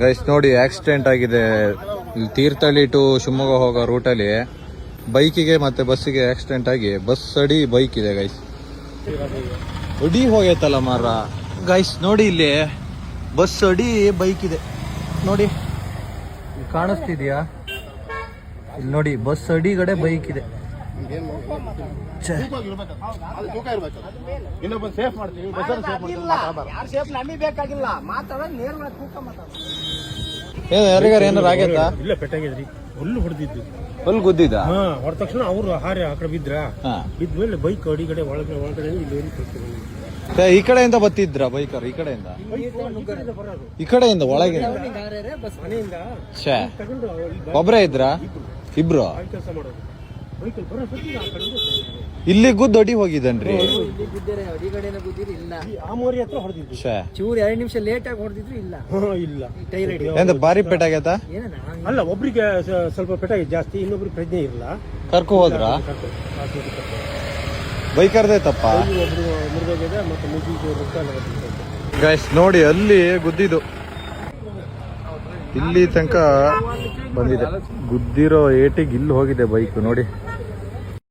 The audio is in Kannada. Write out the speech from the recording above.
ಗೈಸ್ ನೋಡಿ ಆಕ್ಸಿಡೆಂಟ್ ಆಗಿದೆ ಇಲ್ಲಿ ತೀರ್ಥಹಳ್ಳಿ ಟು ಶಿವಮೊಗ್ಗ ಹೋಗೋ ರೂಟಲ್ಲಿ ಬೈಕಿಗೆ ಮತ್ತೆ ಬಸ್ಸಿಗೆ ಆಕ್ಸಿಡೆಂಟ್ ಆಗಿ ಬಸ್ ಅಡಿ ಬೈಕ್ ಇದೆ ಗೈಸ್. ಅಡಿ ಹೋಗೈತಲ್ಲ ಮಾರ ಗೈಸ್. ನೋಡಿ ಇಲ್ಲಿ ಬಸ್ ಅಡಿ ಬೈಕ್ ಇದೆ ನೋಡಿ, ಕಾಣಿಸ್ತಿದ್ಯಾ? ಇಲ್ಲಿ ನೋಡಿ ಬಸ್ ಅಡಿಗಡೆ ಬೈಕ್ ಇದೆ. ಯಾರಿಗಾರ ಏನಾರು ಆಗೈತಾ? ಇಲ್ಲ, ಪೆಟ್ಟಾಗಿದ್ರಿ. ಹುಲ್ಲು ಹೊಡೆದಿದ್ದು, ಹುಲ್ಲು ಗುದ್ದಿದ್ದ. ಹೊಡೆದ ತಕ್ಷಣ ಅವರು ಹಾರಿ ಆ ಕಡೆ ಬಿದ್ರ. ಬಿದ್ಮೇಲೆ ಬೈಕ್ ಅಡಿಗಡೆ ಒಳಗಡೆ ಈ ಕಡೆಯಿಂದ ಬತ್ತಿದ್ರ ಬೈಕರ್? ಈ ಕಡೆಯಿಂದ ಈ ಕಡೆಯಿಂದ ಒಳಗೆ ಒಬ್ರೇ ಇದ್ರ? ಇಬ್ರು ಇಲ್ಲಿ ಗುದ್ದು ಅಡಿ ಹೋಗಿದನ್ರಿ. ಚೂರು 2 ನಿಮಿಷ ಲೇಟ್ ಆಗಿ ಹೊಡೆದಿದ್ರು. ಇಲ್ಲ ಬಾರಿ ಪೆಟ್ಟಾಗೈತ? ಅಲ್ಲ, ಒಬ್ರಿಗೆ ಸ್ವಲ್ಪ ಪೆಟ್ಟಾಗಿದೆ ಜಾಸ್ತಿ, ಇನ್ನೊಬ್ರಿಗೆ ಪ್ರಜ್ಞೆ ಇಲ್ಲ. ಕರ್ಕೊ ಹೋದ್ರ? ಬೈಕರ್ದೇ ತಪ್ಪ. ಗೈಸ್ ನೋಡಿ ಅಲ್ಲಿ ಗುದ್ದಿದ್ದು, ಇಲ್ಲಿ ತನಕ ಬಂದಿದೆ. ಗುದ್ದಿರೋ ಏಟಿಗೆ ಇಲ್ಲಿ ಹೋಗಿದೆ ಬೈಕ್ ನೋಡಿ.